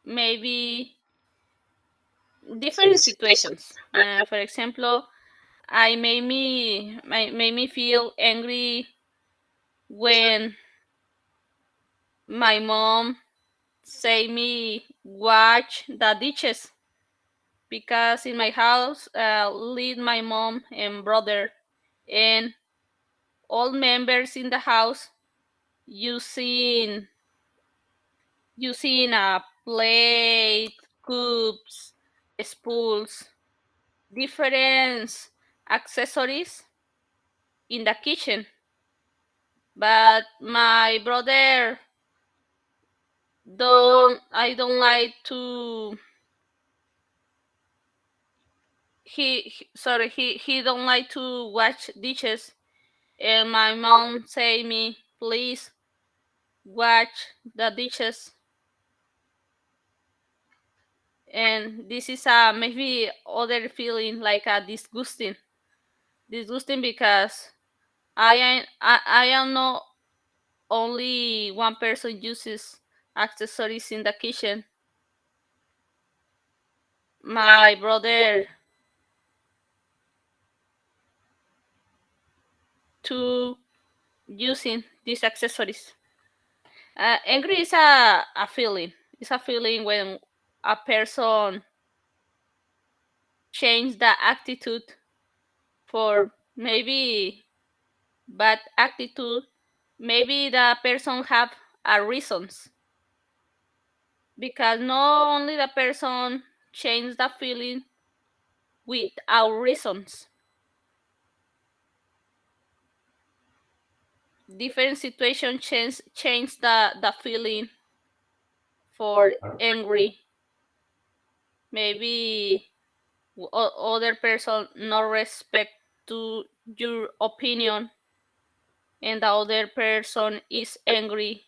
maybe different situations. For example, I made me feel angry when my mom say me watch the dishes, because in my house live my mom and brother, and all members in the house using a plate, cups, spoons, different accessories in the kitchen. But my brother don't I don't like to he don't like to wash dishes, and my mom say me, please wash the dishes. And this is a maybe other feeling like a disgusting, because I am not only one person uses accessories in the kitchen. My brother too using these accessories. Angry is a feeling. It's a feeling when a person change the attitude for maybe bad attitude. Maybe the person have a reasons, because not only the person change the feeling without reasons. Different situation change the feeling for angry. Maybe other person not respect to your opinion, and the other person is angry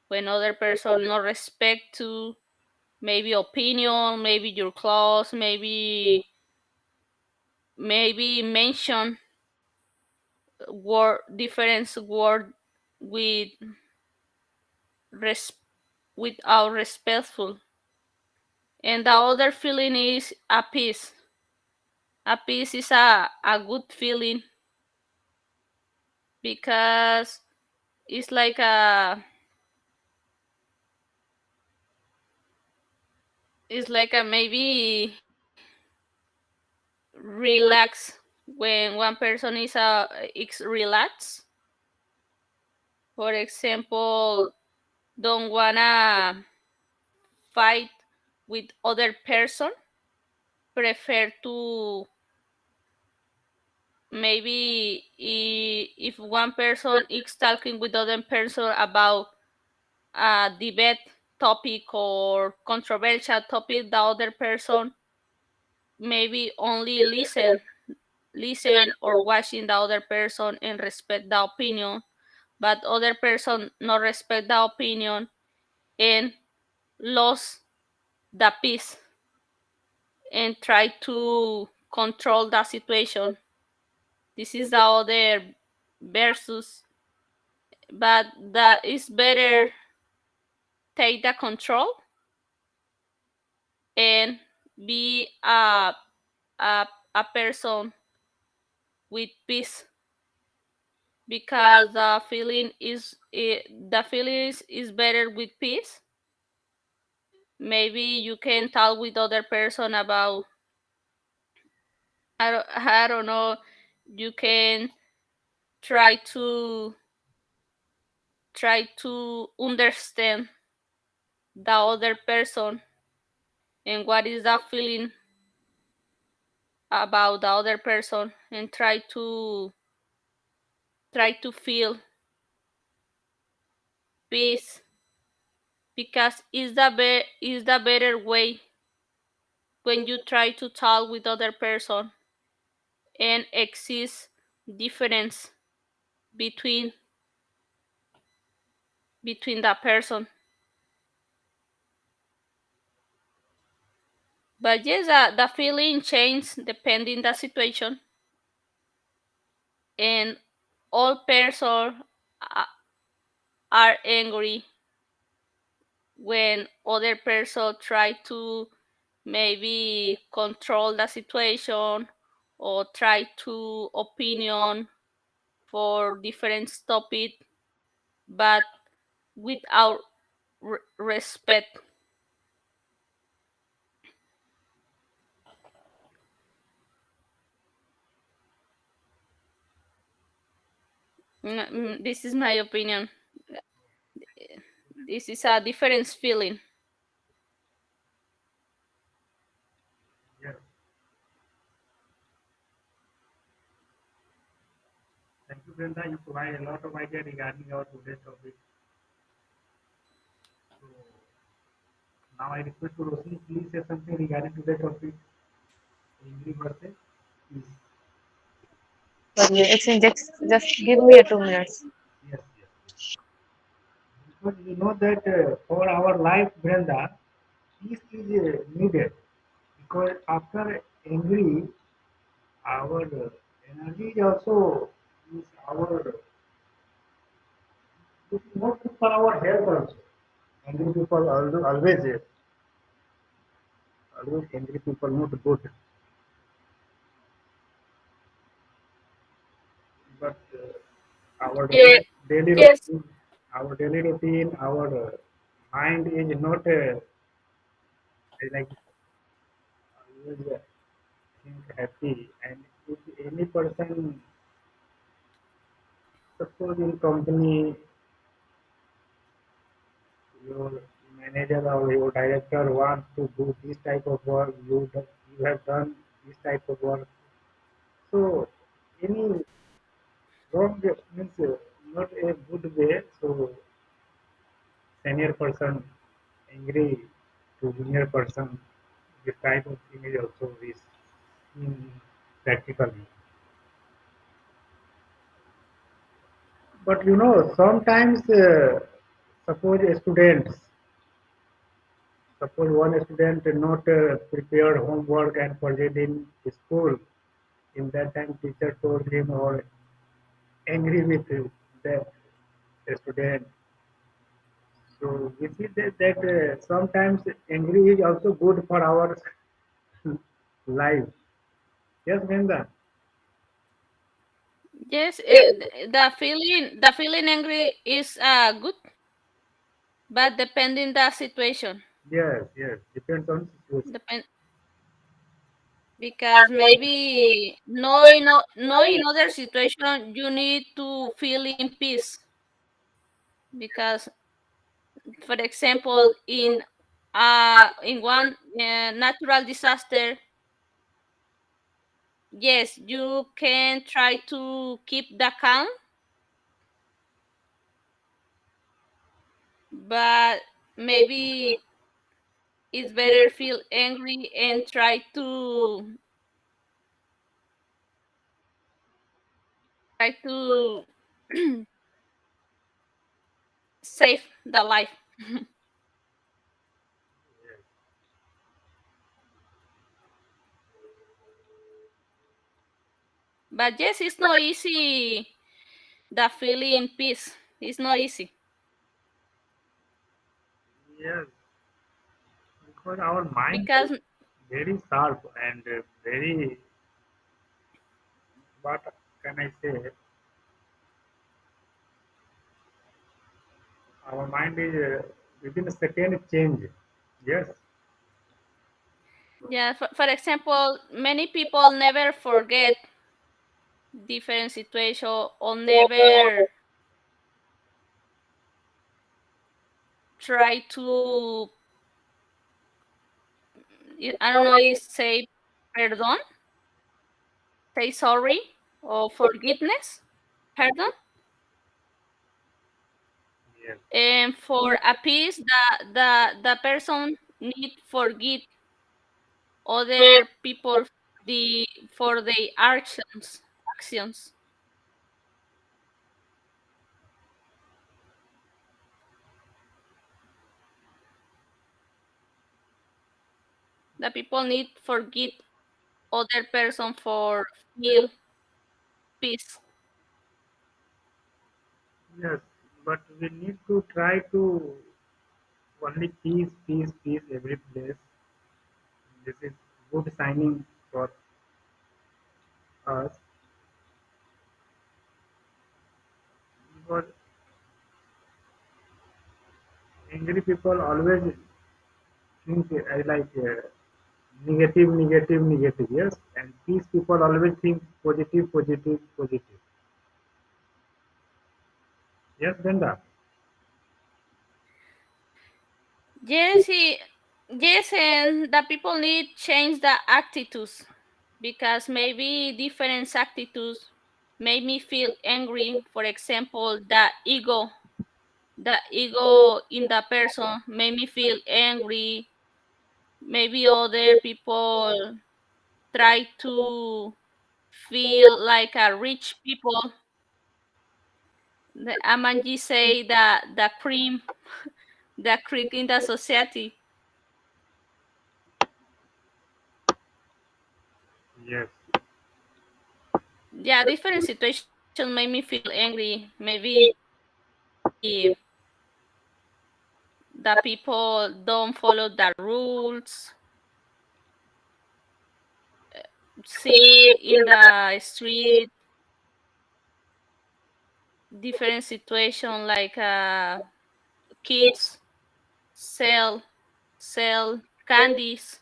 when other person not respect to maybe opinion, maybe your clothes, maybe mention word difference word with res- without respectful. And the other feeling is a peace. A peace is a good feeling, because it's like a maybe relax when one person is relaxed. For example, don't wanna fight with other person, prefer to maybe if one person is talking with other person about a debate topic or controversial topic, the other person maybe only listen or watching the other person and respect the opinion, but other person not respect the opinion and lost the peace and try to control the situation. This is the other versus, but that is better take the control and be a, a person with peace, because the feeling is better with peace. Maybe you can talk with other person about I don't know, you can try to understand the other person and what is that feeling about the other person, and try to feel peace, because is the better way when you try to talk with other person and exist difference between the person. But yes, the feeling change depending the situation, and all person are angry when other person try to maybe control the situation or try to opinion for different topic, but without respect. This is my opinion. This is a different feeling. Yes. Thank you, Brenda. You provide a lot of idea regarding our today's topic. So now I request to Rosni, please say something regarding today's topic. English versus is. Sorry, exchange, just give me a 2 minutes. Yes, yes. Because we know that for our life, Brenda, peace is needed. Because after angry, our energy is also is our it's not good for our health also. Angry people always angry people not good. But our Yeah, daily yes, routine, our mind is not like always think happy. And if any person, suppose in company, your manager or your director wants to do this type of work, you have done this type of work. So any wrong means not a good way. So senior person angry to junior person, this type of thing is also is in practically. But sometimes suppose one student not prepared homework and project in school. In that time, teacher told him or angry with the student. So we see that sometimes angry is also good for our life. Yes, Brenda. yes. The feeling angry is good, but depending the situation. Yes, yes. Depends on situation. Depend because maybe knowing other situation you need to feel in peace. Because, for example, in one natural disaster, yes, you can try to keep the calm, but maybe it's better feel angry and try to save the life. But yes, it's not easy. The feeling peace. It's not easy. Yes, because our mind is Because very sharp and very, what can I say? Our mind is within a second change. Yes, yeah, for example, many people never forget different situation or never try to, I don't know, is say perdon, say sorry or forgiveness, pardon, yes, and for a peace the person need forgive other people the for the actions. The people need forgive other person for feel peace. yes. But we need to try to Only peace, peace, peace every place. This is good signing for us because angry people always think negative, negative, negative. Yes, and peace people always think positive, positive, positive. Yes, Brenda. Yes, yes, and the people need change the attitudes because maybe different attitudes make me feel angry. For example, the ego in the person made me feel angry. Maybe other people try to feel like a rich people. The Amanji say that the cream in the society. Yes, Yeah, different situations made me feel angry. Maybe the people don't follow the rules. See in the street different situation like kids sell sell candies.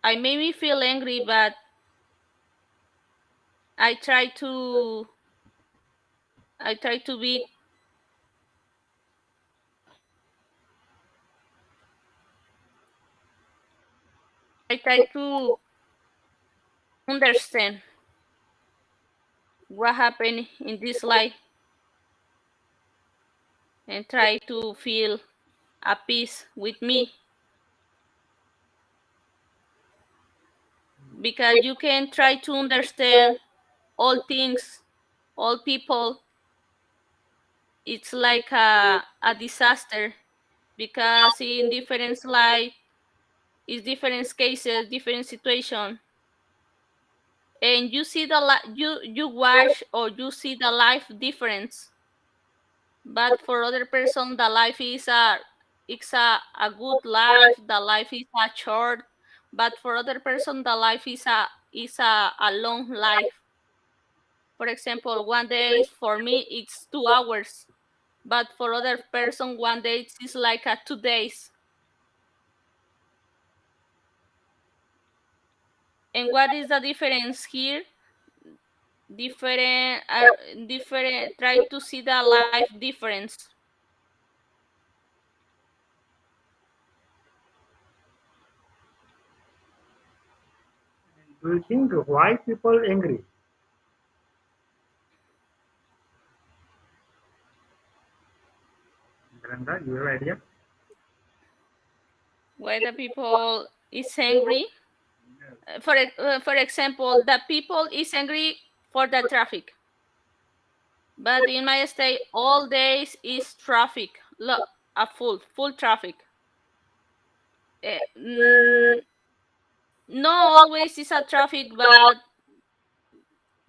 I made me feel angry, but I try to I try to be I try to understand what happened in this life and try to feel a peace with me because you can try to understand all things, all people. It's like a disaster because in different life is different cases, different situation, and you see you watch or you see the life difference. But for other person, the life is a good life. The life is a short, but for other person, the life is a long life. For example, one day for me it's 2 hours, but for other person, one day is like 2 days. And what is the difference here? Different, different. Try to see the life difference. do you think why people angry? Brenda, you have idea? Why the people is angry? For example, the people is angry for the traffic, but in my state, all days is traffic. Look, a full traffic. Not always is a traffic, but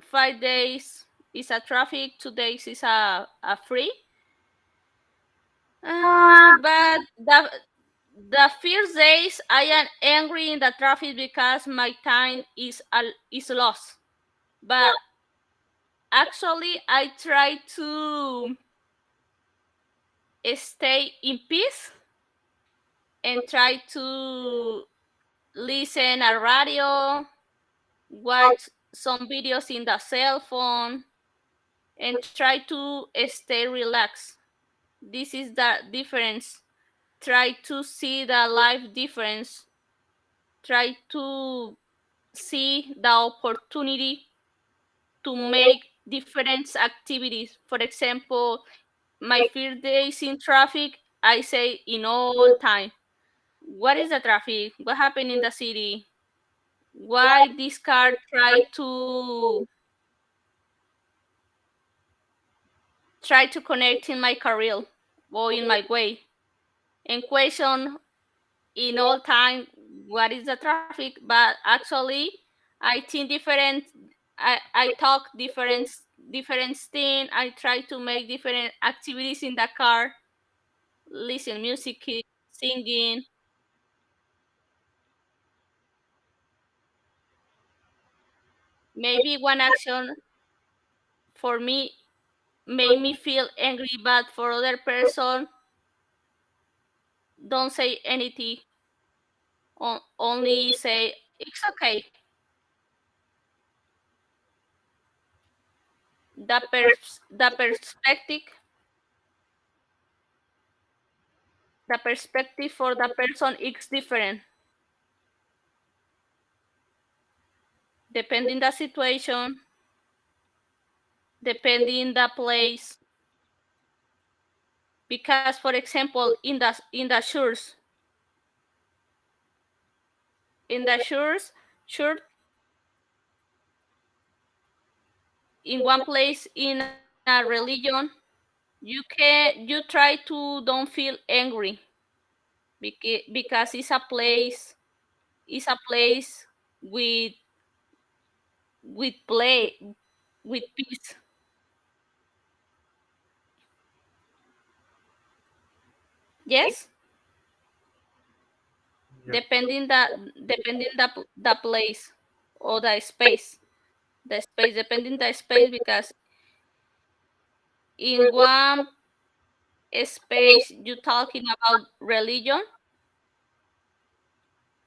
5 days is a traffic. 2 days is a free. But the first days I am angry in the traffic because my time is lost. But actually, I try to stay in peace and try to listen a radio, watch some videos in the cell phone, and try to stay relaxed. This is the difference. Try to see the life difference. Try to see the opportunity to make different activities. For example, my first days in traffic, I say in all time, what is the traffic? What happened in the city? Why this car try to connect in my career or in my way and question in all time what is the traffic, but actually I think different. I talk different thing. I try to make different activities in the car, listen music, singing. Maybe one action for me made me feel angry, but for other person, don't say anything. Only say it's okay. The perspective for the person is different depending the situation, depending the place. Because, for example, in the church, in one place in a religion, you try to don't feel angry because it's a place with play with peace. Yes, Yes. depending the place or the space depending the space, because in one space you talking about religion,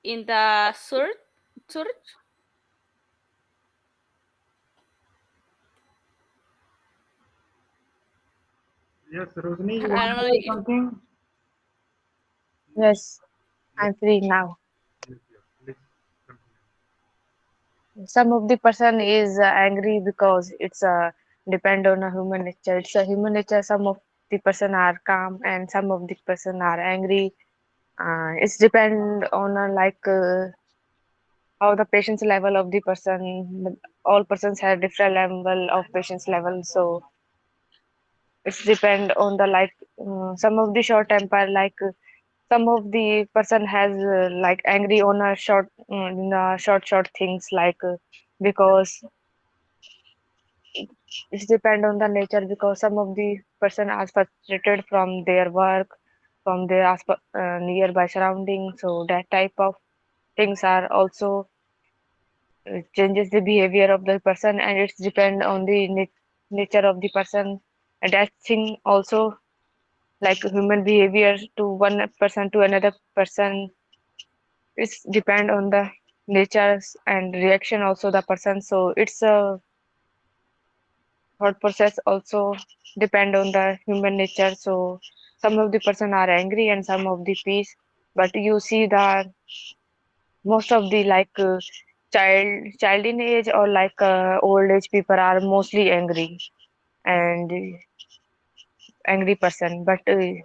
in the church, Yes, Rosni, you I want don't to know say if something? Yes, Yes, I'm free now. yes, yes. Please continue. Some of the person is angry because it's depend on a human nature. It's a human nature. Some of the person are calm and some of the person are angry. It's depend on how the patience level of the person. All persons have different level of patience level, so it's depend on the some of the short temper some of the person has angry on a in a short things because it depend on the nature because some of the person are frustrated from their work from their nearby surrounding, so that type of things are also changes the behavior of the person, and it's depend on the nature of the person, and that thing also like human behavior to one person to another person, it's depend on the natures and reaction also the person, so it's a thought process also depend on the human nature, so some of the person are angry and some of the peace, but you see the most of the child in age or old age people are mostly angry and angry person, but in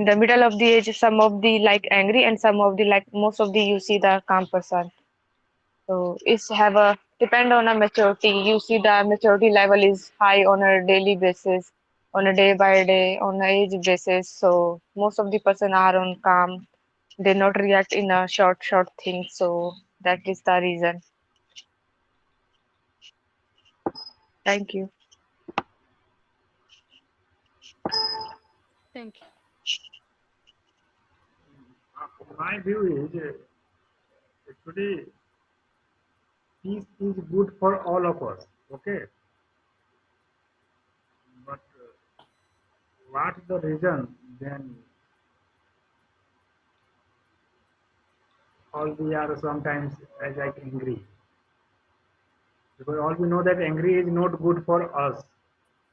the middle of the age some of the angry and some of the most of the you see the calm person, so it's have a depend on a maturity. You see the maturity level is high on a daily basis, on a day by day, on a age basis. So most of the person are on calm. They not react in a short thing. So that is the reason. Thank you. thank you. My view is actually peace is good for all of us. Okay, but what's the reason then all we are sometimes like angry? Because all we know that angry is not good for us,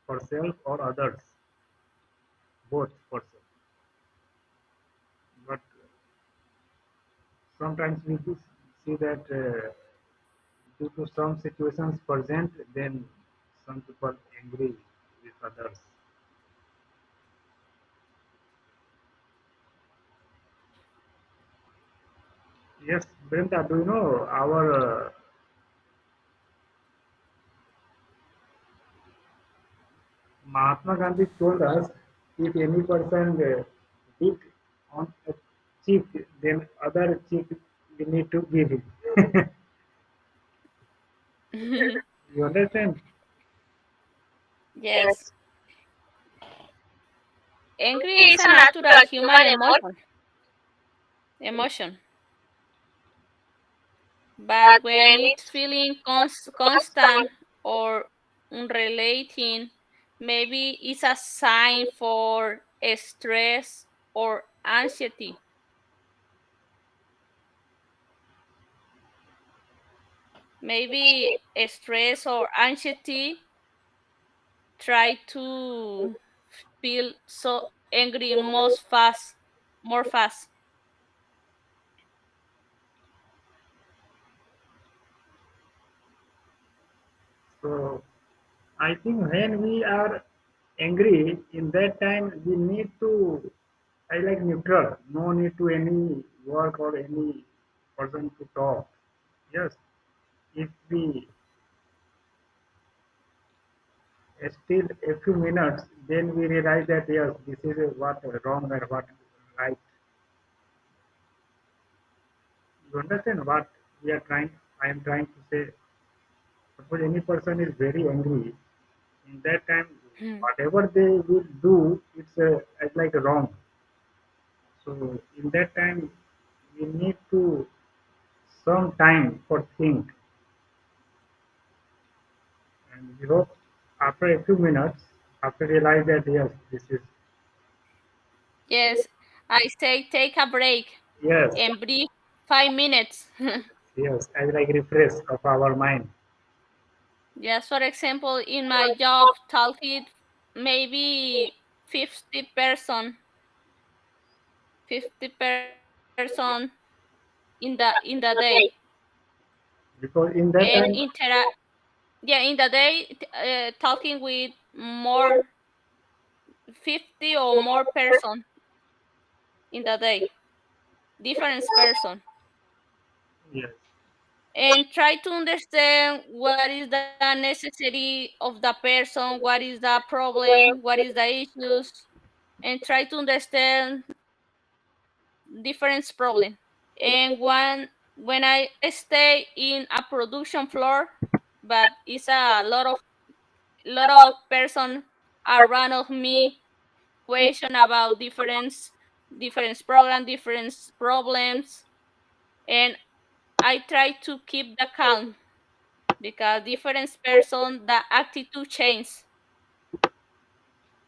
for self or others, both for self. But sometimes we do see that due to some situations present, then some people angry with others. Yes, Brenda, do you know our Mahatma Gandhi told us if any person beat on a cheek, then other cheek we need to give him. You understand? Yes, Angry is a natural human emotion, but when it's feeling constant or unrelating, maybe it's a sign for stress or anxiety. Maybe stress or anxiety try to feel so angry more fast. So I think when we are angry, in that time we need to, I like neutral. No need to any work or any person to talk. Yes, if we still a few minutes, then we realize that yes, this is what wrong and what right. You understand what we are trying? I am trying to say. Suppose any person is very angry, in that time, whatever they will do, it's like wrong. So in that time, we need to some time for think, and we hope after a few minutes, after realize that yes, this is Yes, I say take a break yes, and breathe 5 minutes. yes, as like refresh of our mind. Just for example, in my job, talking maybe 50 person, 50 person in the day, Because in and that time, yeah, in the day, talking with more 50 or more person in the day, different person, yes, and try to understand what is the necessity of the person, what is the problem, what is the issues, and try to understand different problem. And when I stay in a production floor, but it's a lot of person around of me question about different program, different problems, and I try to keep the calm because different person the attitude change,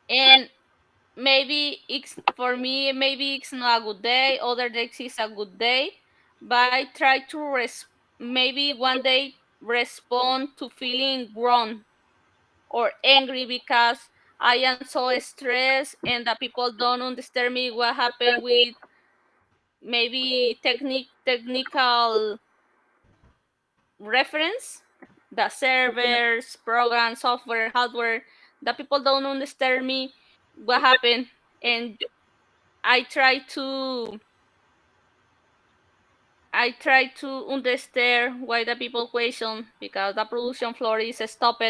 and maybe it's for me maybe it's not a good day, other days is a good day, but I try to maybe one day respond to feeling wrong or angry because I am so stressed and the people don't understand me what happened with maybe technical reference, the servers, program, software, hardware. The people don't understand me what happened, and I try to I try to understand why the people question because the production floor is stopped,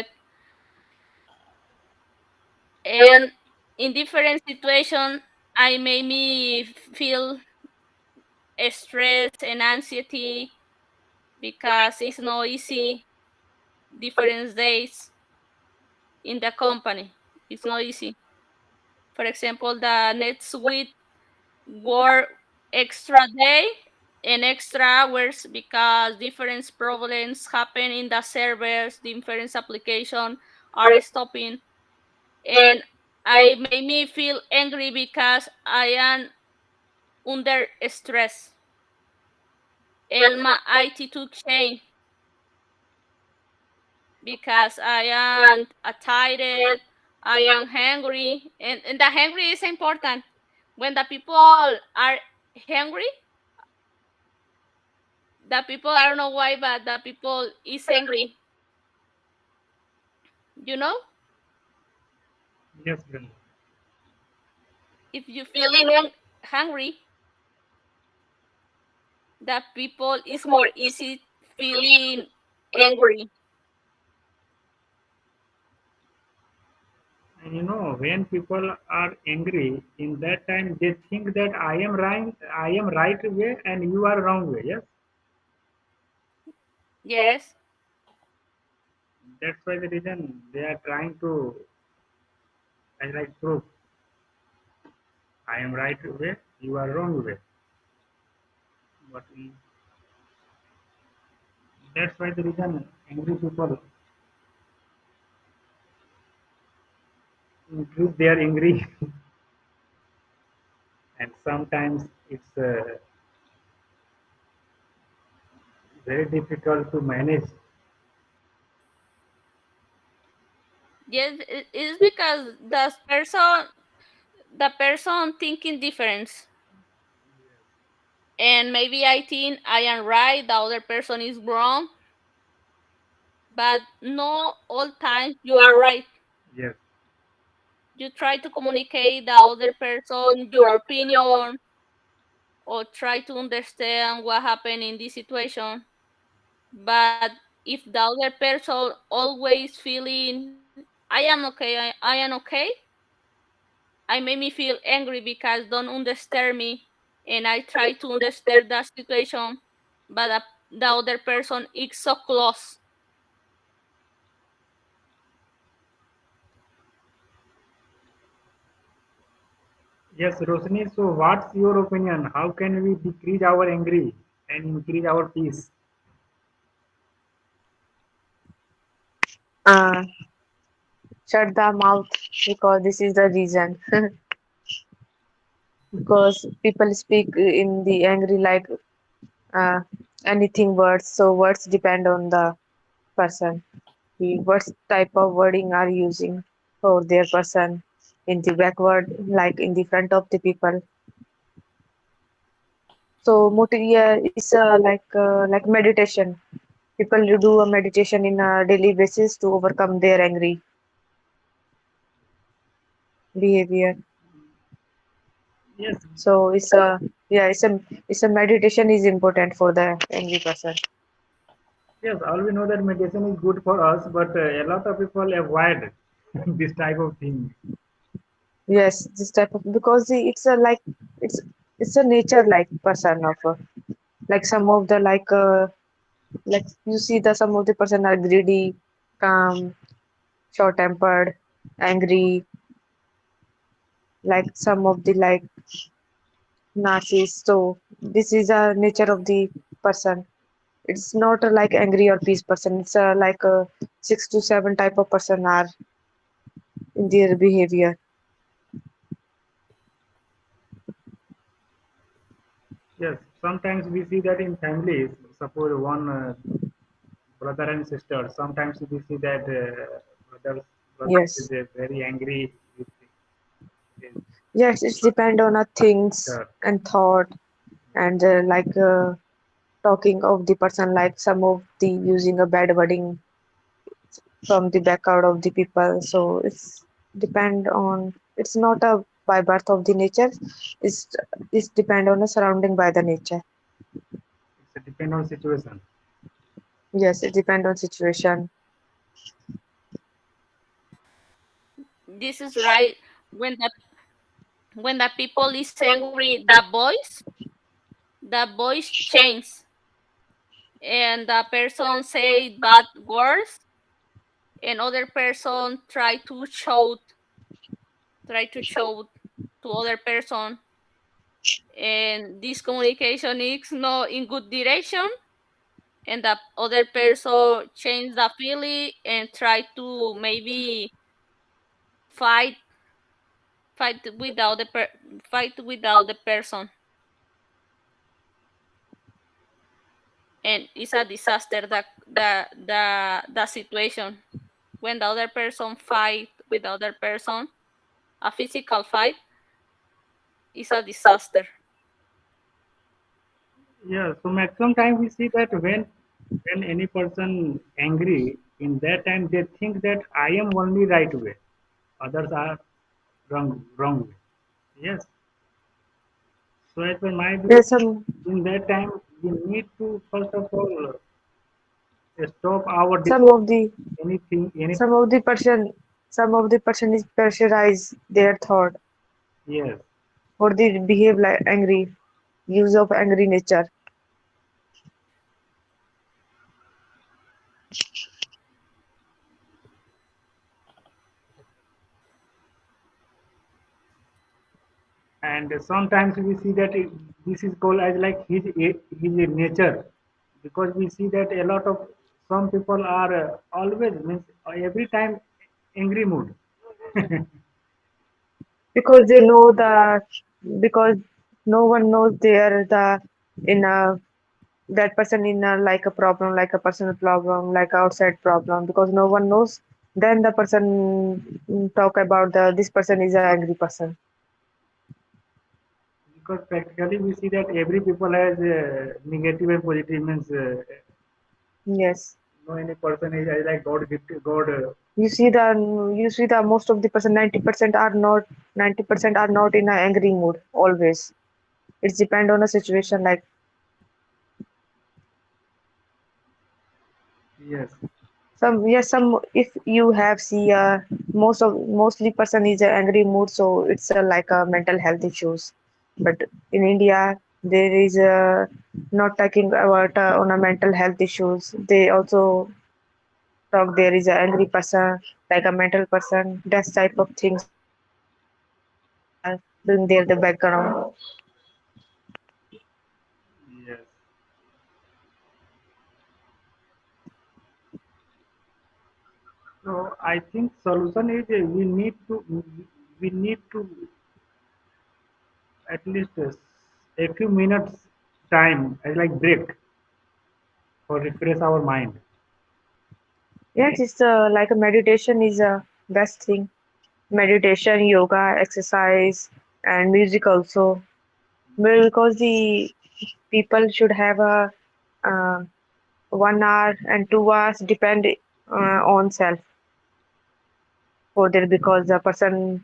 and in different situations I made me feel stress and anxiety because it's not easy different days in the company. It's not easy. For example, the next week work extra day and extra hours because different problems happen in the servers, different applications are stopping, and I made me feel angry because I am under stress and my attitude change because I am tired, I am hungry, and the hungry is important. When the people are hungry, the people I don't know why, but the people is angry. You know, yes, Bill. if you feeling hungry, the people is more easy feeling angry. And when people are angry, in that time they think that I am right way and you are wrong way. Yes, Yes, that's why the reason they are trying to, I like proof. I am right way, you are wrong way. But that's why the reason angry people increase their angry, and sometimes it's very difficult to manage. Yes, it's because the person thinking different, and maybe I think I am right, the other person is wrong, but not all times you are right. Yes, You try to communicate the other person your opinion, or try to understand what happened in this situation. But if the other person always feeling I am okay, I am okay, I make me feel angry because don't understand me, and I try to understand that situation, but the other person is so close. yes, Rosni. So, what's your opinion? How can we decrease our angry and increase our peace? uh, shut the mouth, because this is the reason. Because people speak in the angry like uh, anything words, so words depend on the person. What type of wording are you using for their person, in the backward like in the front of the people. So yeah, it's like meditation. People do a meditation in a daily basis to overcome their angry behavior. Yes, So yeah, it's a meditation is important for the angry person. yes. All we know that meditation is good for us, but a lot of people avoid this type of thing. Yes, this type of, because it's a like it's it's a nature like person of like some of the like you see the some of the person are greedy, calm, short tempered, angry, like some of the like narcissist. So this is a nature of the person. It's not a like angry or peace person. It's a like a 6 to 7 type of person are in their behavior. Yes, sometimes we see that in families. Suppose one brother and sister. Sometimes we see that brother is Yes. very angry with his Yes, it's depend on things sister. and thought and talking of the person, like some of the using a bad wording from the background of the people. So depend on, it's not a by birth of the nature. it's it's depend on a surrounding by the nature. It's a depend on situation. Yes, it depend on situation. This is right. When the people is angry, the voice changes, and the person say bad words, and other person try to show to other person, and this communication is not in good direction, and the other person change the feeling and try to maybe fight fight without the person, and it's a disaster, the situation when the other person fight with the other person, a physical fight, is a disaster. Yeah, so maximum time we see that when any person angry, in that time they think that I am only right way, others are wrong way. Yes. So as per my belief, There's some in that time we need to first of all stop our some of the anything. some of the person some of the person is pressurize their thought, Yes. or they behave like angry, use of angry nature. and sometimes we see that this is called as like his nature, because we see that a lot of some people are always means every time angry mood. because they know the because no one knows they're the in a that person in a like a problem, like a personal problem, like outside problem, because no one knows. Then the person talk about the this person is an angry person. Because practically we see that every people has negative and positive means Yes, no any person is like God gifted God. you see the most of the person 90% are not in an angry mood always. It's depend on a situation like Yes, some, yes, some, if you have see mostly person is a angry mood, so it's like a mental health issues. But in India, there is not talking about on a mental health issues. They also talk there is a angry person, like a mental person. That type of things are doing there the background. yes. So I think solution is we need to at least a few minutes time as like break for refresh our mind. Yes, it's like a meditation is a best thing. Meditation, yoga, exercise, and music also. Well, because the people should have a 1 hour and 2 hours depend on self for there, because the person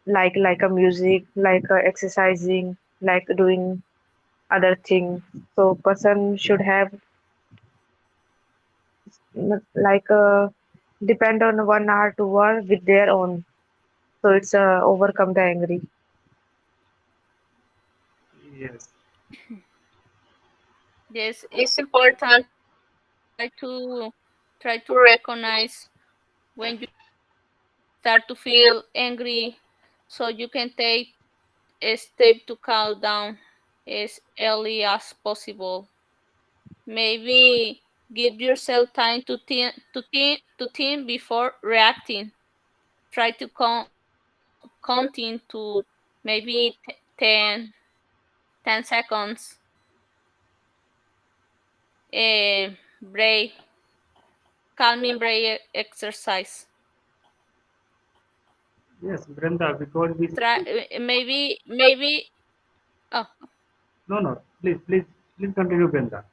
like a music, like exercising, like doing other thing. So person should have like depend on 1 hour 2 hour with their own. So it's overcome the angry. Yes, Yes, it's important try to recognize when you start to feel angry, so you can take a step to calm down as early as possible. Maybe give yourself time to think before reacting. Try to counting to maybe 10 seconds. Break, calming break exercise. yes, Brenda, because we Try maybe oh, no no please continue, Brenda.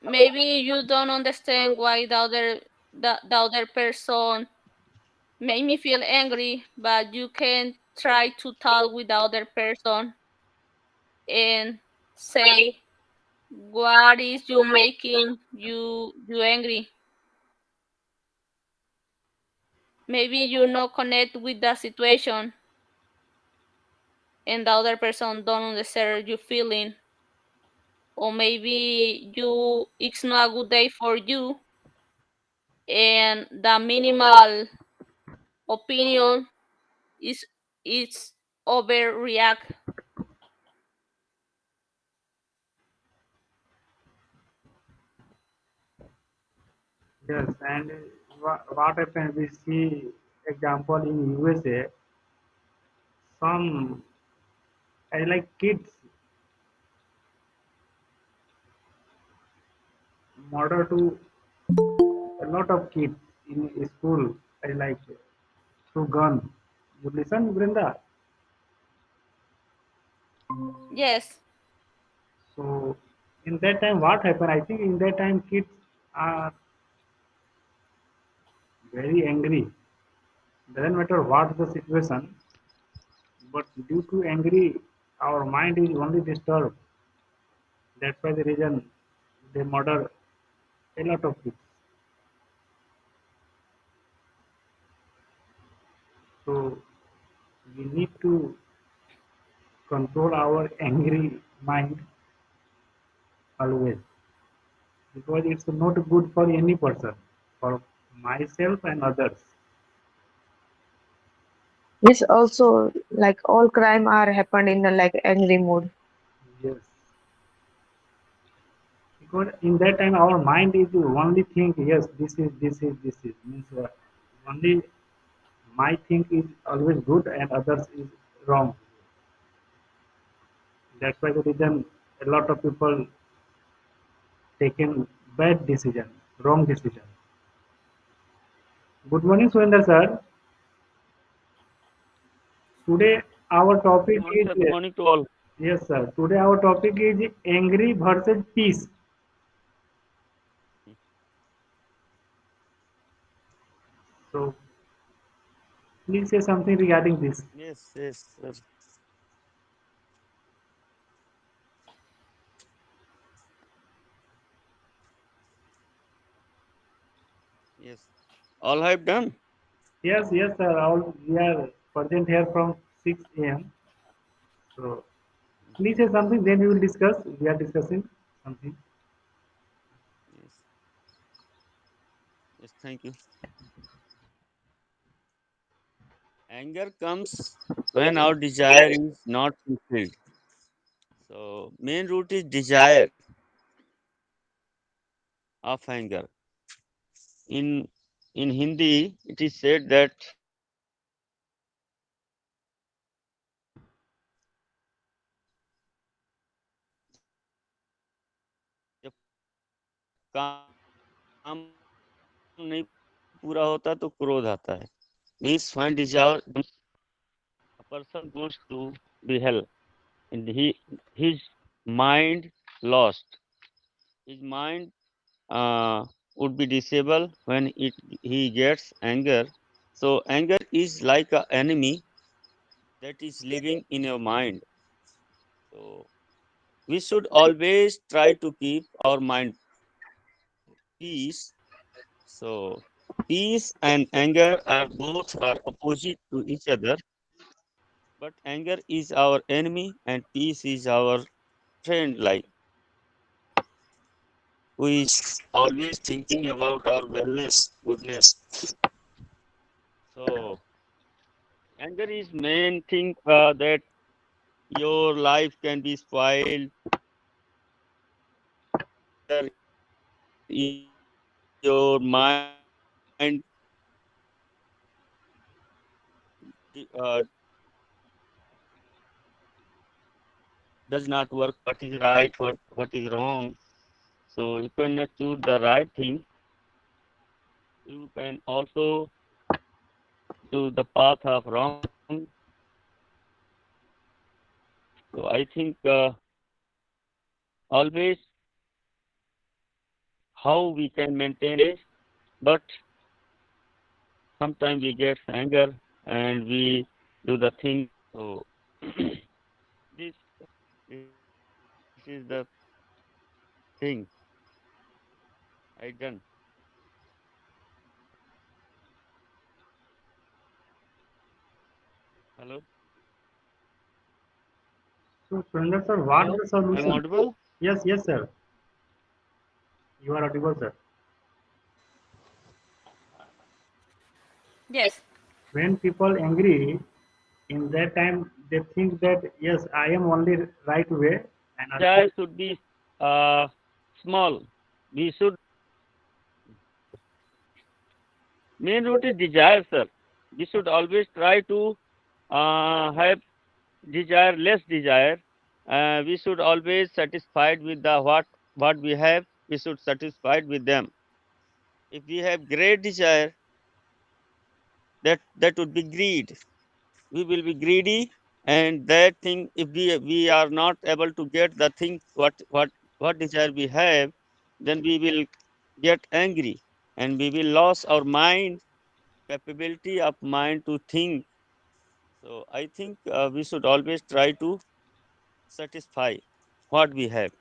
maybe you don't understand why the other person made me feel angry, but you can try to talk with the other person and say what is you making you angry. Maybe you not connect with the situation and the other person don't understand you feeling, or maybe it's not a good day for you and the minimal opinion is overreact. Yes, and what happens we see example in USA, some I like kids murder to a lot of kids in school. I like through gun. You listen, Brenda. Yes, So in that time, what happened? I think in that time, kids are very angry. Doesn't matter what the situation, but due to angry, our mind is only disturbed. That's why the reason they murder a lot of kids. So we need to control our angry mind always, because it's not good for any person, for myself and others. Yes, also like all crime are happened in a like angry mood. Yes, because in that time our mind is only think yes this is means only my think is always good and others is wrong. That's why the reason a lot of people taken bad decision, wrong decision. Good morning, Surendra sir. Today our topic Good is morning, sir. Good morning to all. yes sir. Today our topic is angry versus peace. So please say something regarding this. Yes, yes, sir. Yes. All have done. Yes, yes sir. All we are present here from 6 a.m. So please say something. Then we will discuss. We are discussing something. Yes. Yes, thank you. Anger comes when our desire is not fulfilled. So main root is desire of anger. In in Hindi, it is said that जब काम नहीं पूरा होता तो क्रोध आता है. Means when desire a person goes to the hell and his mind lost. His mind would be disabled when he gets anger. So anger is like an enemy that is living in your mind. So we should always try to keep our mind peace. So peace and anger are both are opposite to each other, but anger is our enemy and peace is our friend, like who is always thinking about our wellness, goodness. So anger is main thing that your life can be spoiled. Your mind does not work what is right, what is wrong. So you cannot choose the right thing. You can also choose the path of wrong. So I think always how we can maintain it, but sometimes we get anger and we do the thing. So this this is the thing I done. Hello, So Surendra sir, what hello. the I'm solution? audible. Yes, yes sir. You are audible sir. Yes. When people angry, in that time they think that yes I am only right way and Desire should be uh, small. We should main root is desire, sir. We should always try to have desire, less desire. We should always satisfied with the what we have. We should satisfied with them. If we have great desire, that would be greed. We will be greedy, and that thing, if we are not able to get the thing what desire we have, then we will get angry, and we will lose our mind capability of mind to think. So I think we should always try to satisfy what we have.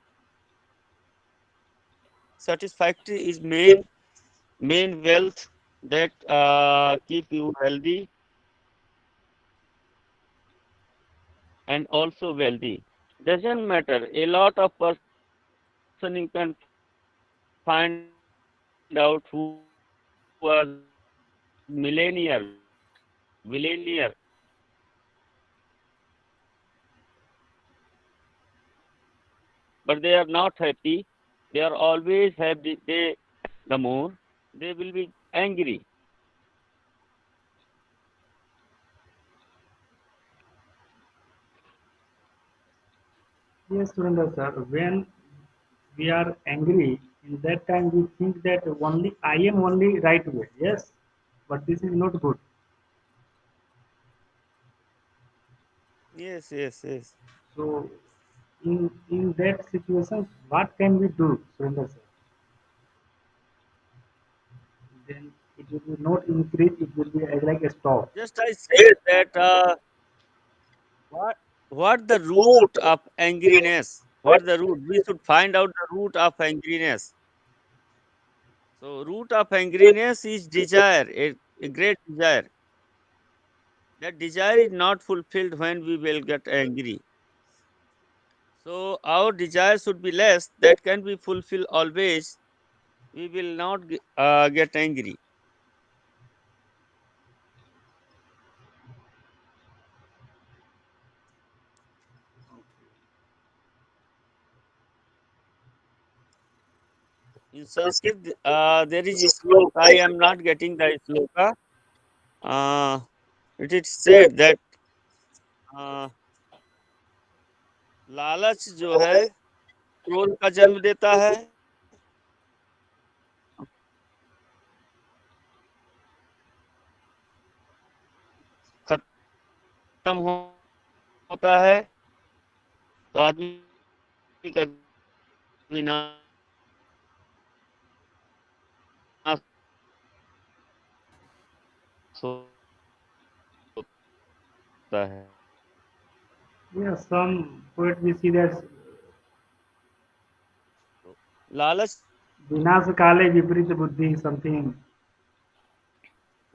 Satisfactory is main wealth that keep you healthy and also wealthy. Doesn't matter. A lot of person you can find out who was millionaire, billionaire, but they are not happy. They are always happy. The more they will be angry. Yes, Surendra sir. When we are angry, in that time we think that only I am only right way. Yes, but this is not good. Yes, yes, yes. So, in that situation, what can we do, Surendra sir? Then it will be not increase. It will be like a stop. Just I said that what what the root of angriness? What the root? We should find out the root of angriness. So root of angriness is desire, a great desire. That desire is not fulfilled when we will get angry. So our desire should be less. That can be fulfilled always. We will not get angry. In Sanskrit, there is a sloka. I am not getting the sloka. Uh, it is said that uh, लालच जो है क्रोध का जन्म देता है खत्म होता है तो आदमी का विनाश होता है Yes, some poet we see that लालच विनाश काले विपरीत बुद्धि something.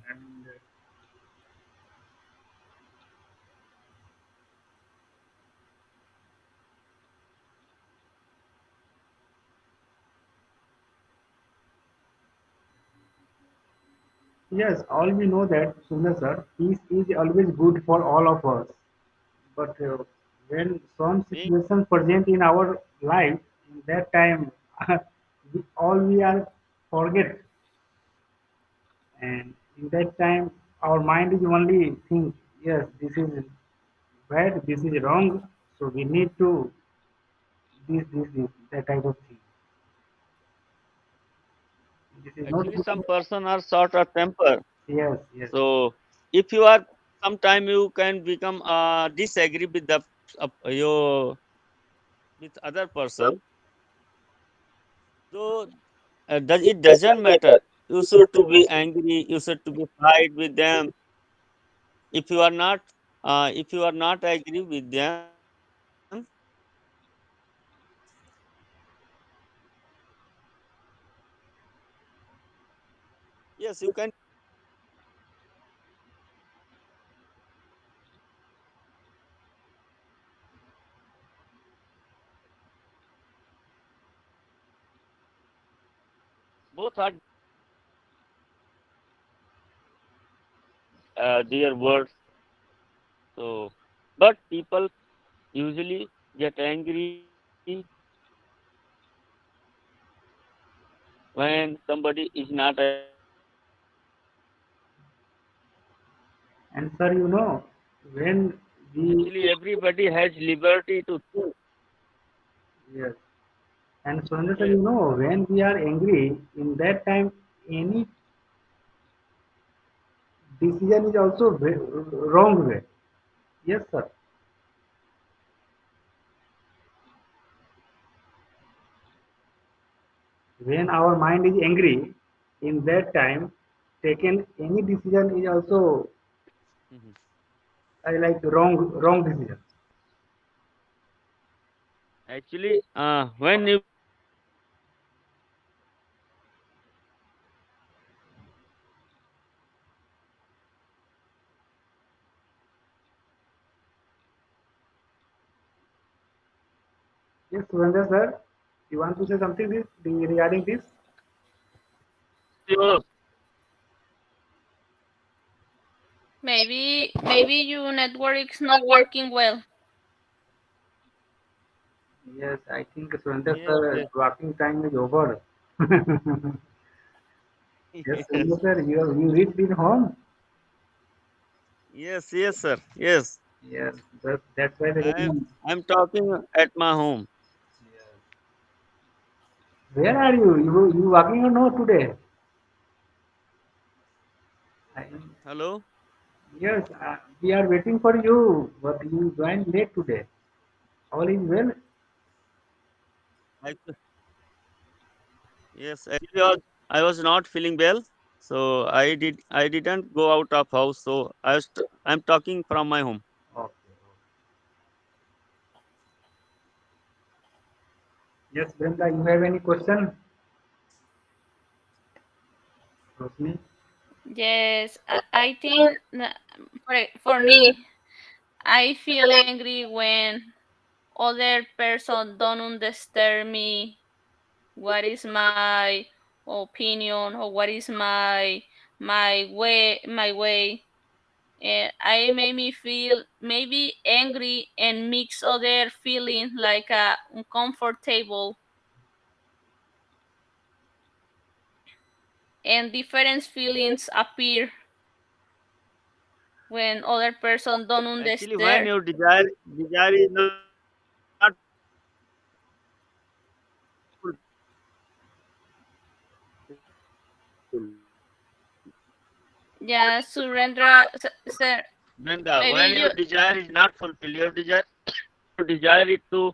And yes, all we know that, Sundar sir, peace is always good for all of us. But when some being situation present in our life, in that time, all we are forget, and in that time, our mind is only think, yes, this is bad, this is wrong, so we need to this, that type of thing. This is not actually good. some person are short of temper. Yes, yes, So if you are sometime you can become disagree with the your with other person. So does it doesn't matter. You should to be angry. You should to be fight with them. If you are not if you are not agree with them, yes, you can both are their words. So, but people usually get angry when somebody is not and sir, you know, when we actually everybody has liberty to think. yes, and Surendra sir, Yes, you know, when we are angry, in that time, any decision is also wrong way. Yes, sir. When our mind is angry, in that time, taken any decision is also mhm. like wrong decision. Actually, when you Yes, Surendra sir, you want to say something regarding this? sure, Maybe your network is not working well. Yes, I think Surendra Yes, sir, yes. walking time is over. Yes, Yes, Surendra sir, you reached in home. yes, yes, sir. Yes, Yes, that's why the I'm reason. I'm talking at my home. Yes. Where are you? You walking or no today? I, Hello. yes, we are waiting for you, but you joined late today. All is well. Actu- Yes, actually, I was not feeling well, so I didn't go out of house. So I'm talking from my home. Okay. Yes, Brenda, you have any question? Rosni? Yes, I think for me, I feel angry when other person don't understand me. What is my opinion or what is my way? And I made me feel maybe angry and mix other feeling like uncomfortable and different feelings appear when other person don't Actually, when understand. your desire is not fulfilled. Yeah, Surendra, sir, Brenda, maybe when you. your desire is not fulfilled, your desire is to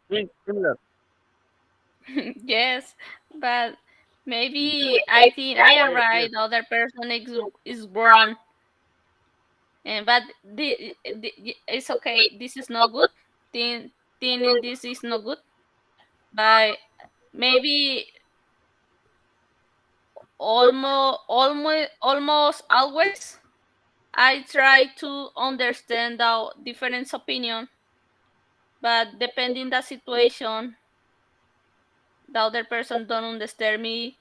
think similar. Yes, but maybe I think I am Yes, right. yes. The other person is wrong, and but it's okay. This is not good. Thinking this is not good. But maybe almost always I try to understand the different opinion, but depending the situation, the other person don't understand me.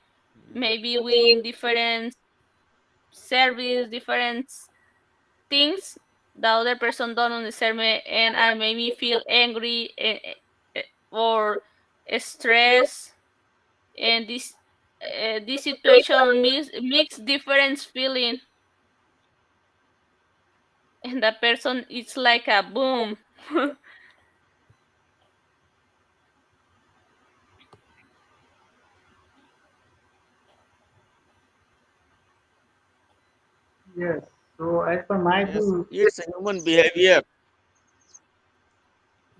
Maybe we in different service, different things. The other person don't understand me, and I make me feel angry or stressed. And this situation mix different feeling, and the person it's like a boom. Yes. So as per my Yes, view, it's a human behavior.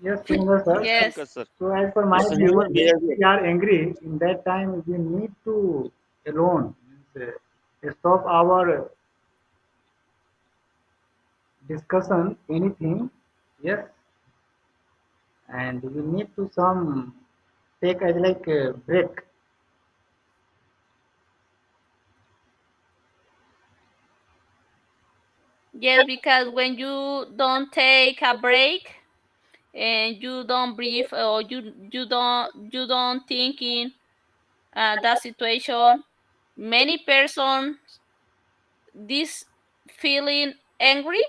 yes, Surendra sir. Yes, Yes, Pankaj sir. So as per my It's a view, human if behavior. we are angry, in that time we need to alone means, stop our discussion, anything. Yes, and we need to some take as like a break. yes, because when you don't take a break and you don't breathe or you don't think in that situation, many persons this feeling angry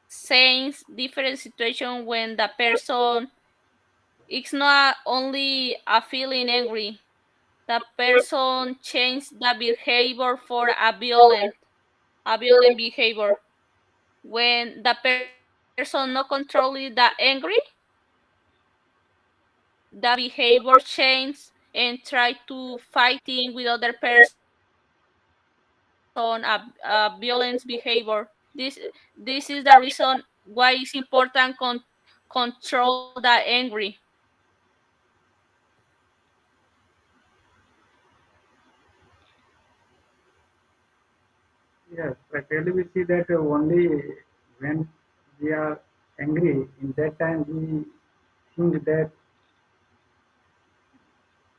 saying different situation when the person it's not only a feeling angry, the person change the behavior for a violent behavior. When the person not controlling the angry, the behavior change and try to fighting with other person a violence behavior. This is the reason why it's important control the angry. Yes, actually we see that only when we are angry, in that time we think that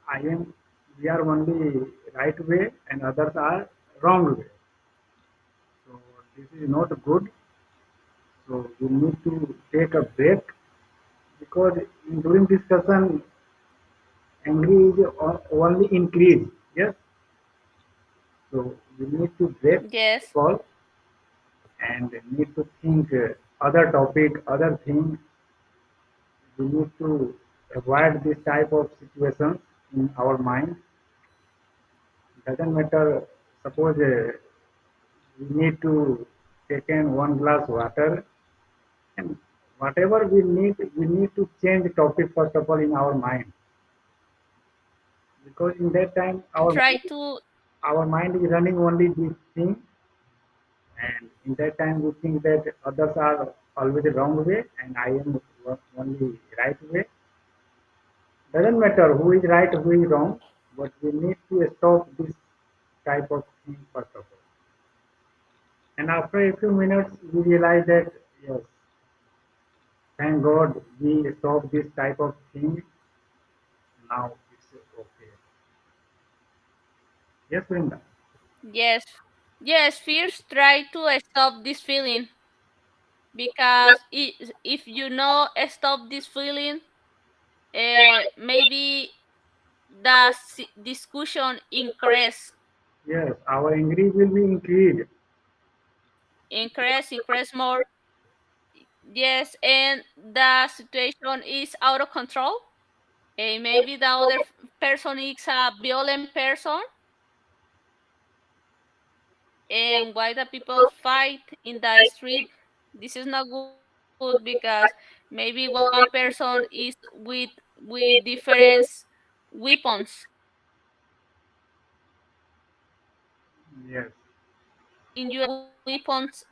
I am, we are only right way and others are wrong way. So this is not good. So we need to take a break because during discussion, angry is only increase. Yes. So we need to break Yes, call and need to think other topic, other thing. we need to avoid this type of situations in our mind. Doesn't matter. Suppose we need to take in one glass water, and whatever we need to change the topic first of all in our mind, because in that time Try to our mind is running only this thing, and in that time we think that others are always the wrong way and I am only right way. Doesn't matter who is right, who is wrong, but we need to stop this type of thing first of all. And after a few minutes, we realize that yes, thank God we stop this type of thing. Now it's okay. Yes, Vrinda. yes, yes, first try to stop this feeling, because if you know stop this feeling, maybe the discussion increase, Yes, our angry will be increased. increase more. Yes, and the situation is out of control. Maybe the other person is a violent person, and why the people fight in the street. This is not good, because maybe one person is with different weapons. Yes. In US,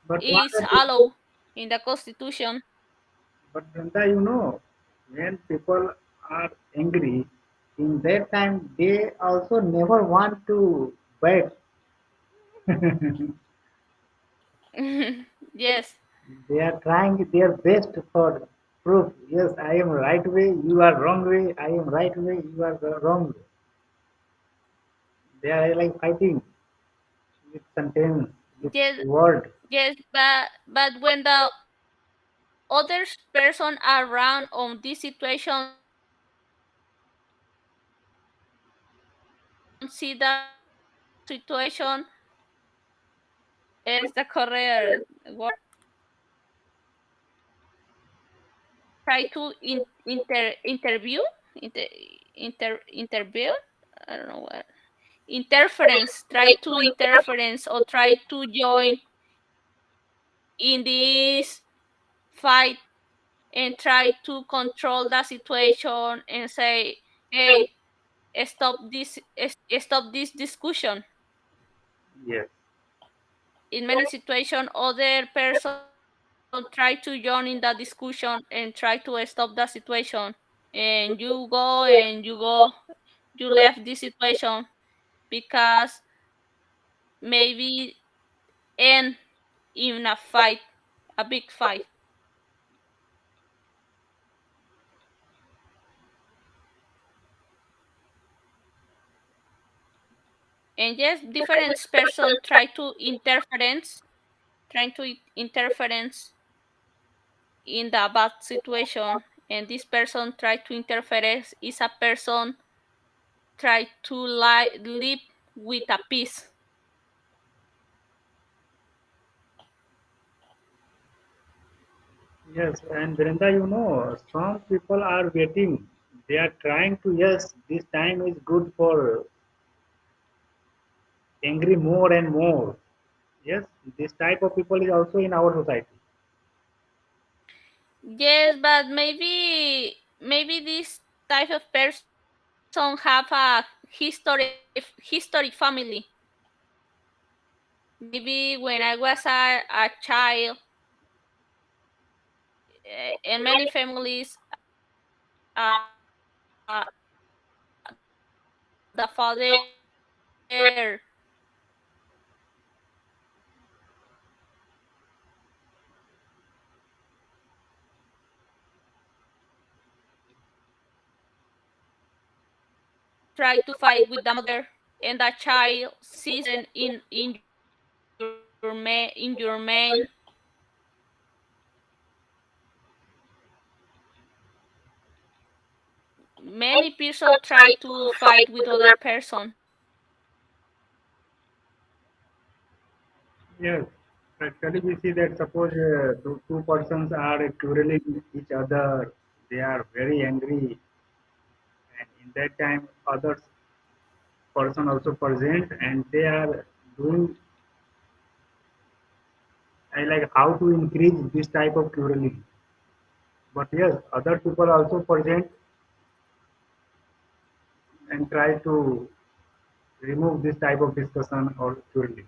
But what is happened? allowed in the constitution. But Vrinda, when people are angry, in that time they also never want to beg. Yes, They are trying their best for proof. Yes, I am right way, you are wrong way. I am right way, you are the wrong way. They are like fighting with sentence, with yes, word. yes, but when the other person around on this situation see the situation, is the correct word, try to interview, inter, interview, I don't know what, interference, try to interference or try to join in this fight, and try to control the situation and say, hey, stop this discussion. Yes, In many situations, other person try to join in the discussion and try to stop the situation, and you left this situation, because maybe end in a fight, a big fight. And yes, different person trying to interference in the bad situation, and this person try to interfere is a person try to live with a peace. yes, and Brenda, some people are waiting. They are trying to, yes, this time is good for angry more and more. Yes, this type of people is also in our society. Yes, but maybe this type of person have a history family. Maybe when I was a child, in many families, the father try to fight with the mother, and the child sees in your man. Many people try to fight with other person. Yes, Actually, we see that suppose two persons are quarreling each other, they are very angry, and in that time, other person also present, and they are doing I like how to increase this type of quarreling. But yes, other people also present and try to remove this type of discussion or quarreling.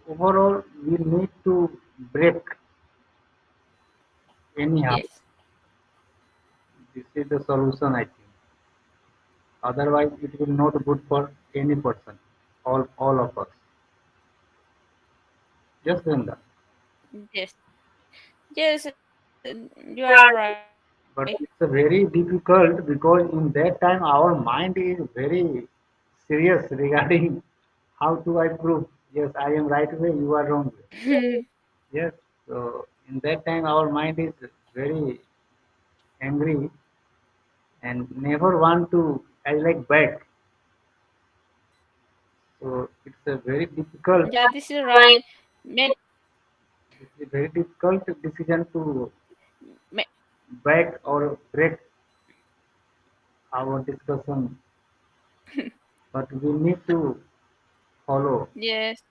Overall, we need to break anyhow. Yes. This is the solution, I think. Otherwise, it will not good for any person, all of us. Just then that. Yes. Yes, you are right. But it's a very difficult because in that time our mind is very serious regarding how to I prove. Yes, I am right way, you are wrong way. Yes, so in that time our mind is very angry and never want to I like back. So it's a very difficult, Yeah, this is right. Many, it's a very difficult decision to ma- back or break our discussion. But we need to follow. yes.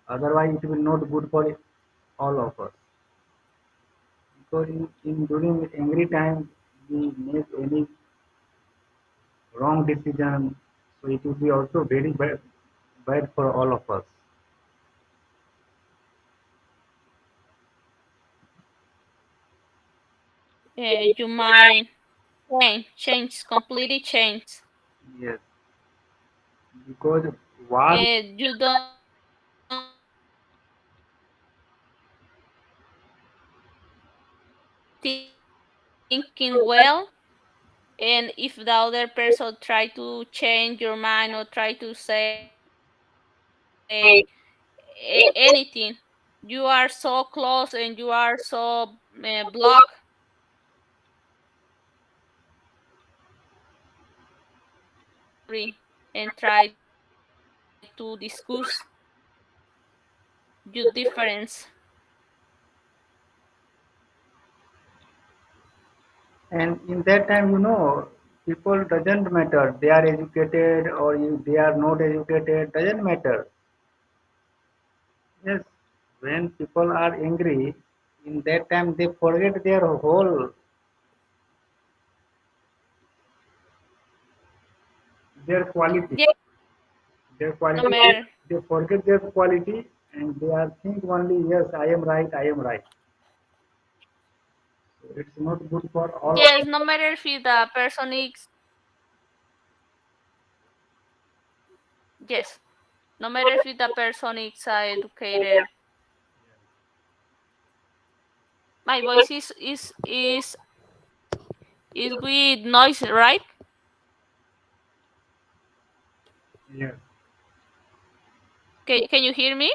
Otherwise, it will not good for all of us. Because in during angry time, we make any wrong decision, so it will be also very bad for all of us. Your mind change, completely change. Yes, because war, You don't thinking well, and if the other person try to change your mind or try to say anything, you are so close and you are so blocked and try to discuss your difference. and in that time, people doesn't matter. They are educated or they are not educated, doesn't matter. Yes, when people are angry, in that time they forget their whole their quality. Yeah, Their no quality, matter. they forget their quality and they are think only, yes, I am right, I am right. So it's not good for all. Yes, no matter if the person is, yes, no matter if the person is educated. My voice is with noise, right? Yes, Can you hear me?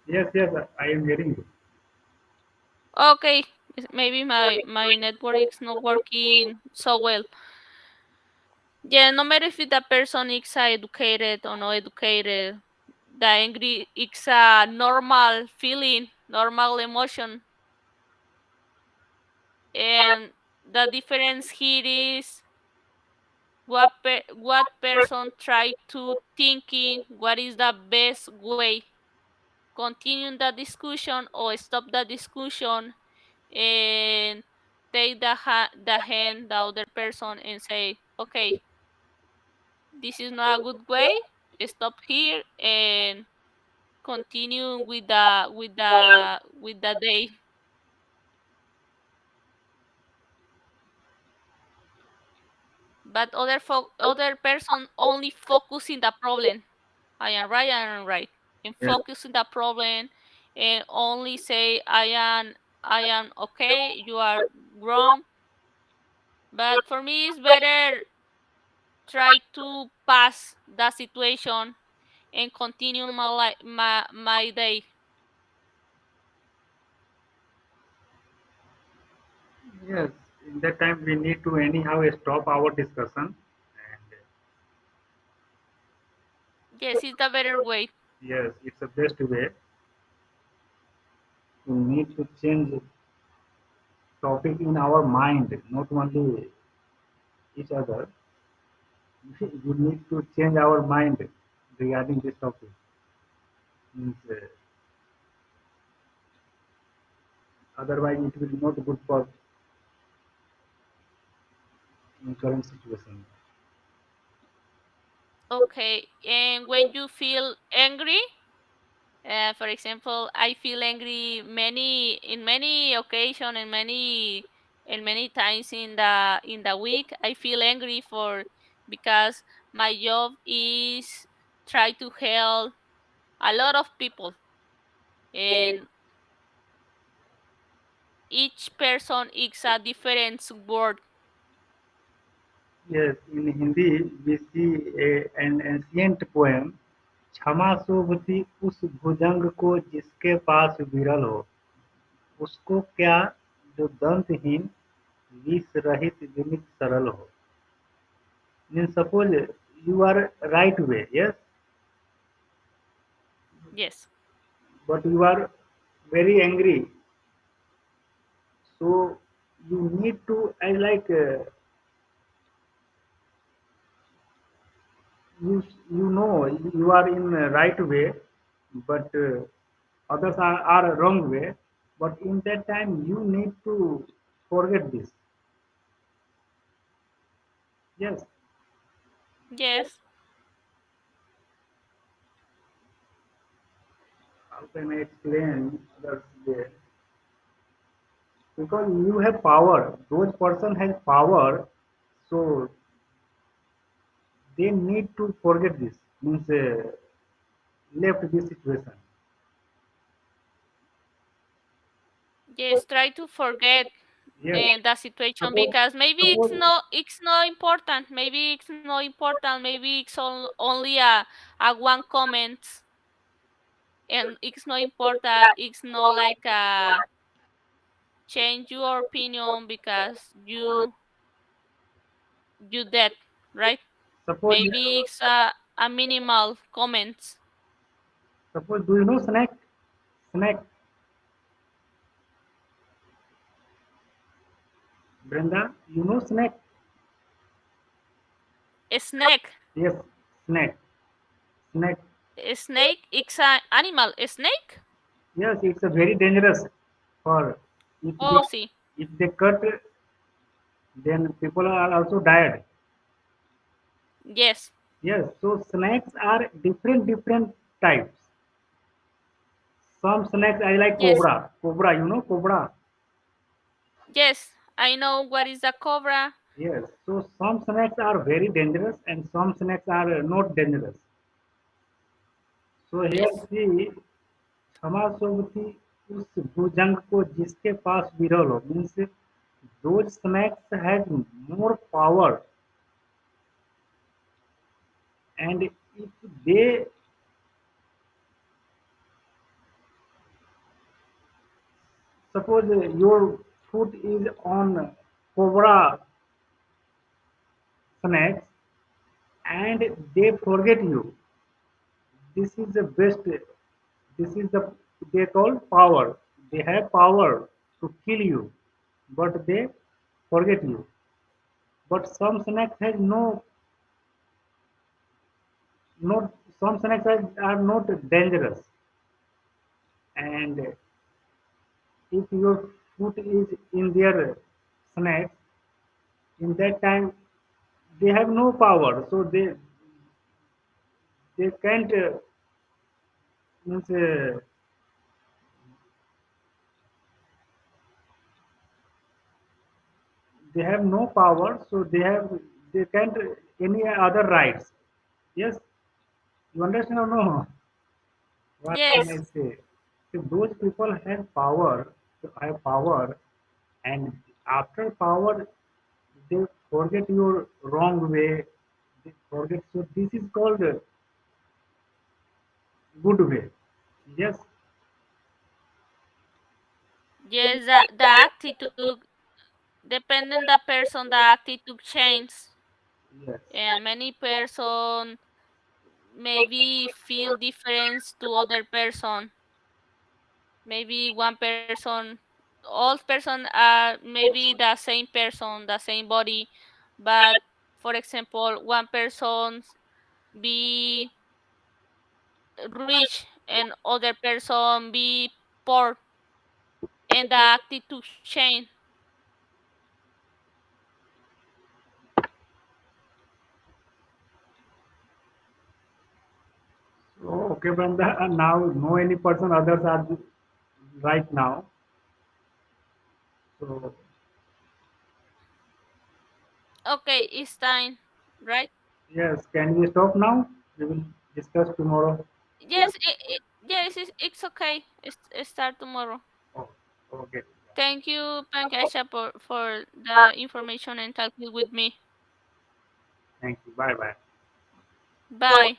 yes, I am hearing you. Okay, maybe my network is not working so well. Yeah, no matter if the person is educated or not educated, the angry is a normal feeling, normal emotion, and the difference here is what person try to thinking what is the best way continue the discussion or stop the discussion and take the hand the other person and say, okay, this is not a good way, stop here and continue with the day. But other person only focus in the problem. I am right, I am right, and Yes, focus on the problem and only say I am okay, you are wrong. But for me it's better try to pass the situation and continue my day. yes. In that time, we need to anyhow stop our discussion. And Yes, it's a better way. Yes, it's the best way. We need to change topic in our mind, not only each other. We need to change our mind regarding this topic. Means, otherwise, it will not good for in current situation. Okay, and when you feel angry, for example, I feel angry many occasion and many times in the week. I feel angry for because my job is try to help a lot of people, and each person is a different word. Yes, in Hindi we see an ancient poem. क्षमा सोबती उस भुजंग को जिसके पास विरल हो उसको क्या जो दंतहीन विष रहित विनित सरल हो. Means suppose you are right way, yes, Yes, but you are very angry, so you need to I like you you know you are in right way, but others are wrong way, but in that time you need to forget this. Yes, yes, how can I explain others way? Because you have power, those person has power, so they need to forget this. Means left this situation. yes. Try to forget Yes. the situation Suppose, because maybe suppose, it's not important. Maybe it's not important. Maybe it's only a one comment, and it's not important. It's not like change your opinion because you dead, right? suppose, Maybe it's a minimal comment. suppose, do you know snack? Snack, Brenda, you know snack? A snake, Yes, snack, snack. a snake. It's an animal. A snake. Yes, it's a very dangerous for if Oh, see. they cut, then people are also died. Yes, Yes, so snakes are different types. Some snakes I like yes, cobra. Cobra, you know cobra. yes. I know what is a cobra. Yes, so some snakes are very dangerous and some snakes are not dangerous. So here Yes, see, क्षमा सोबती उस भुजंग को जिसके पास विरल हो means those snakes have more power, and if they suppose your foot is on cobra snakes and they forget you, this is the best, this is the they call power, they have power to kill you, but they forget you, but some snakes has no not some snakes are not dangerous, and if your foot is in their snake, in that time they have no power, so they can't means they have no power, so they can't any other rights. Yes, you understand or no? What can I yes, say? So those people have power, and after power, they forget your wrong way. They forget. So this is called good way. Yes, yes. The attitude, depending the person, the attitude change, yes, and many person. maybe feel difference to other person. Maybe one person, all person are maybe the same person, the same body, but for example, one person be rich and other person be poor, and the attitude change. So, okay, Brenda, now no any person others are right now. So Okay, it's time, right? yes, can we stop now? We will discuss tomorrow. Yes, yes, it's okay. It's start tomorrow. Oh, okay. Thank you, Pankasha, for the information and talking with me. Thank you. Bye bye. Bye.